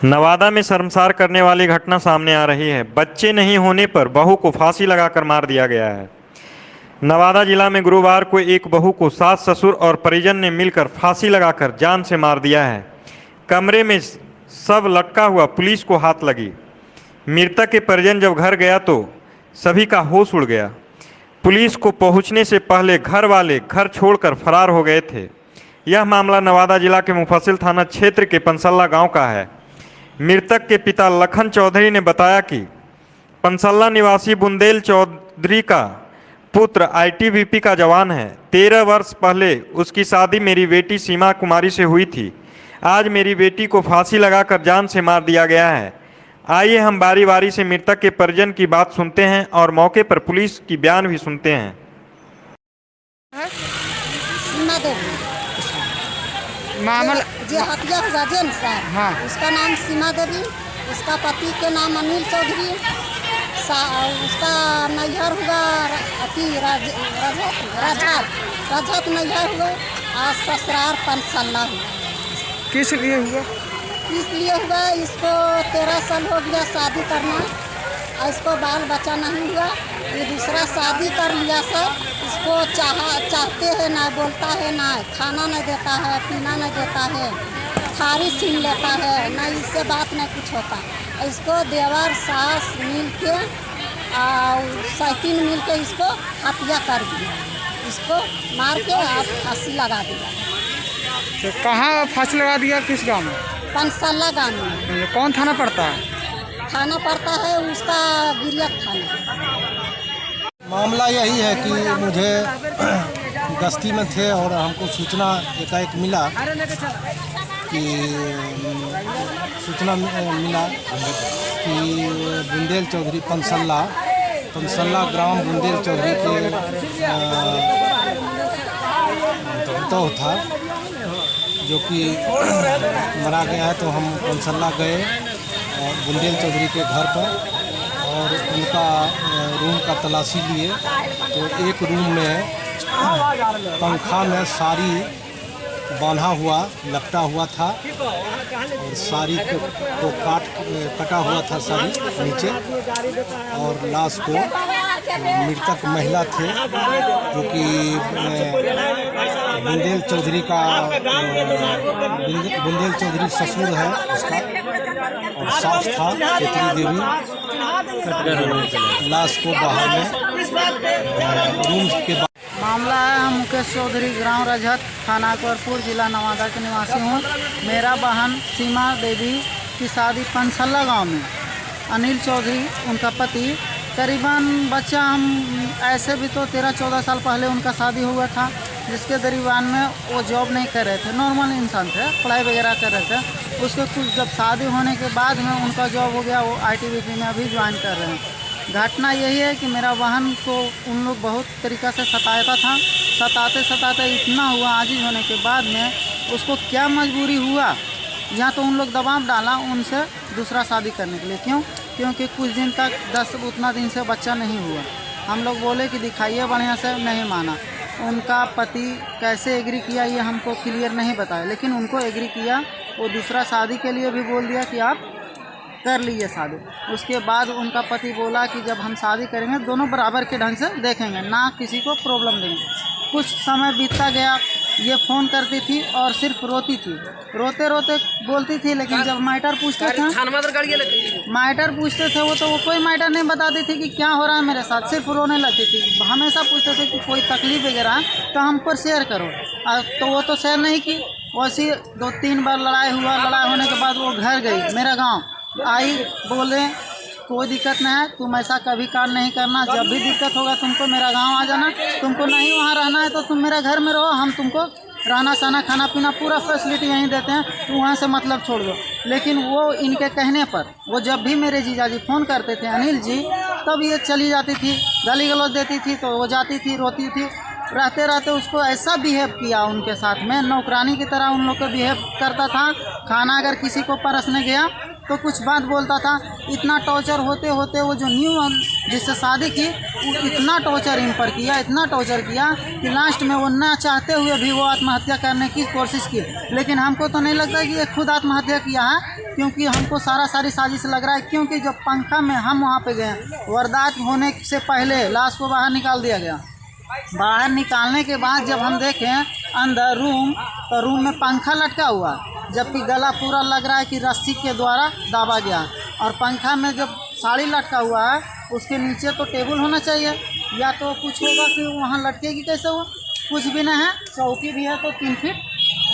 नवादा में शर्मसार करने वाली घटना सामने आ रही है। बच्चे नहीं होने पर बहू को फांसी लगाकर मार दिया गया है। नवादा जिला में गुरुवार को एक बहू को सास ससुर और परिजन ने मिलकर फांसी लगाकर जान से मार दिया है। कमरे में सब लटका हुआ पुलिस को हाथ लगी। मृतक के परिजन जब घर गया तो सभी का होश उड़ गया। पुलिस को पहुंचने से पहले घर वाले घर छोड़कर फरार हो गए थे। यह मामला नवादा जिला के मुफस्सिल थाना क्षेत्र के पंसल्ला गांव का है। मृतक के पिता लखन चौधरी ने बताया कि पंसल्ला निवासी बुंदेल चौधरी का पुत्र आईटीबीपी का जवान है। 13 वर्ष पहले उसकी शादी मेरी बेटी सीमा कुमारी से हुई थी। आज मेरी बेटी को फांसी लगाकर जान से मार दिया गया है। आइए हम बारी बारी से मृतक के परिजन की बात सुनते हैं और मौके पर पुलिस की बयान भी सुनते हैं। सीमा देवी मामला जो हत्या हुआ जेन साहब, हाँ। उसका नाम सीमा देवी, उसका पति के नाम अनिल चौधरी, उसका नैहर हुआ रजत नैहर हुआ और ससुराल पंसल्ला हुआ। किस लिए हुआ? इसलिए हुआ इसको 13 साल हो गया शादी करना और इसको बाल बच्चा नहीं हुआ। ये दूसरा शादी कर लिया सर। इसको चाहते हैं ना, बोलता है ना, खाना नहीं देता है, पीना नहीं देता है, थारी छीन लेता है ना, इससे बात नहीं कुछ होता। इसको देवर सास मिल के और सैतीन मिल के इसको हत्या कर दिया। इसको मार के आप फांसी लगा दिया। तो कहाँ फांसी लगा दिया? किस गांव में? पंसल्ला गाँव में। ये कौन थाना पड़ता है? थाना पड़ता है उसका गिरियक थाना। मामला यही है कि मुझे गश्ती में थे और हमको सूचना एकाएक मिला कि बुंदेल चौधरी पंसल्ला ग्राम बुंदेल चौधरी के तो था जो कि मरा गया है। तो हम पंसल्ला गए बुंदेल चौधरी के घर पर और उनका रूम का तलाशी लिए। तो एक रूम में पंखा में साड़ी बांधा हुआ लपटा हुआ था और साड़ी को कटा हुआ था साड़ी नीचे। और लाश को मृतक महिला थे जो कि बुंदेल चौधरी ससुर है उसका, और सास था केतरी देवी। लाश को बाहर में रूम के मामला है, हम मुकेश चौधरी ग्राम रजत थाना अकबरपुर जिला नवादा के निवासी हूँ। मेरा बहन सीमा देवी की शादी पंसल्ला गांव में अनिल चौधरी उनका पति, करीबन बच्चा हम ऐसे भी तो 13-14 साल पहले उनका शादी हुआ था, जिसके दरमियान में वो जॉब नहीं कर रहे थे, नॉर्मल इंसान थे, पढ़ाई वगैरह कर रहे थे। उसके कुछ जब शादी होने के बाद में उनका जॉब हो गया, वो आईटीबीपी में अभी ज्वाइन कर रहे हैं। घटना यही है कि मेरा बहन को उन लोग बहुत तरीक़ा से सताते इतना हुआ, आजिज होने के बाद में उसको क्या मजबूरी हुआ, या तो उन लोग दबाव डाला उनसे दूसरा शादी करने के लिए। क्योंकि कुछ दिन तक उतना दिन से बच्चा नहीं हुआ। हम लोग बोले कि दिखाइए बढ़िया से, नहीं माना। उनका पति कैसे एग्री किया ये हमको क्लियर नहीं बताया, लेकिन उनको एग्री किया। वो दूसरा शादी के लिए भी बोल दिया कि आप कर लीजिए शादी। उसके बाद उनका पति बोला कि जब हम शादी करेंगे दोनों बराबर के ढंग से देखेंगे, ना किसी को प्रॉब्लम देंगे। कुछ समय बीतता गया, ये फ़ोन करती थी और सिर्फ रोती थी, रोते रोते बोलती थी। लेकिन जब मैटर पूछते थे वो तो वो कोई मैटर नहीं बताती थी कि क्या हो रहा है मेरे साथ, सिर्फ रोने लगती थी। हमेशा पूछते थे कि कोई तकलीफ़ वगैरह है तो हम पर शेयर करो, तो वो तो शेयर नहीं की। वैसे 2-3 बार लड़ाई हुआ। लड़ाई होने के बाद वो घर गई, मेरा गाँव आई, बोले कोई दिक्कत नहीं है, तुम ऐसा कभी काम नहीं करना, जब भी दिक्कत होगा तुमको मेरा गांव आ जाना, तुमको नहीं वहाँ रहना है तो तुम मेरे घर में रहो, हम तुमको रहना सहना खाना पीना पूरा फैसिलिटी यहीं देते हैं, तो वहाँ से मतलब छोड़ दो। लेकिन वो इनके कहने पर वो जब भी मेरे जीजाजी फ़ोन करते थे अनिल जी, तब ये चली जाती थी, गाली गलौज देती थी, तो वो जाती थी, रोती थी। रहते रहते उसको ऐसा बिहेव किया उनके साथ में, नौकरानी की तरह उन लोग को बिहेव करता था। खाना अगर किसी को परसने गया तो कुछ बात बोलता था। इतना टॉर्चर होते होते वो जो न्यू जिससे शादी की वो इतना टॉर्चर इन पर किया, इतना टॉर्चर किया कि लास्ट में वो ना चाहते हुए भी वो आत्महत्या करने की कोशिश की। लेकिन हमको तो नहीं लगता कि ये खुद आत्महत्या किया है, क्योंकि हमको सारी साजिश लग रहा है। क्योंकि जब पंखा में हम वहाँ पे गए, वारदात होने से पहले लाश को बाहर निकाल दिया गया। बाहर निकालने के बाद जब हम देखें अंदर रूम, तो रूम में पंखा लटका हुआ, जबकि गला पूरा लग रहा है कि रस्सी के द्वारा दाबा गया। और पंखा में जब साड़ी लटका हुआ है, उसके नीचे तो टेबल होना चाहिए, या तो कुछ होगा कि वहाँ लटकेगी कैसे, वो कुछ भी नहीं है। चौकी भी है तो 3 फीट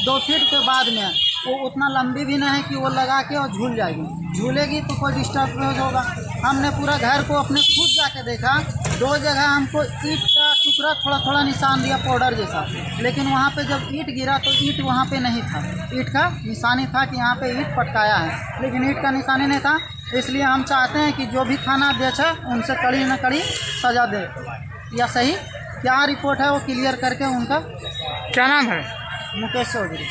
2 फीट के बाद में, वो उतना लंबी भी नहीं है कि वो लगा के और झूल जाएगी। झूलेगी तो कोई डिस्टर्ब नहीं होगा। हमने पूरा घर को अपने खुद जाके देखा, 2 जगह हमको ईंट का टुकड़ा थोड़ा निशान दिया पाउडर जैसा, लेकिन वहाँ पे जब ईंट गिरा तो ईंट वहाँ पे नहीं था। ईंट का निशानी था कि यहाँ पे ईंट पटकाया है, लेकिन ईंट का निशानी नहीं था। इसलिए हम चाहते हैं कि जो भी थाना अध्यक्ष है उनसे कड़ी न कड़ी सज़ा दे, या सही क्या रिपोर्ट है वो क्लियर करके उनका। क्या नाम है? मुकेश चौधरी।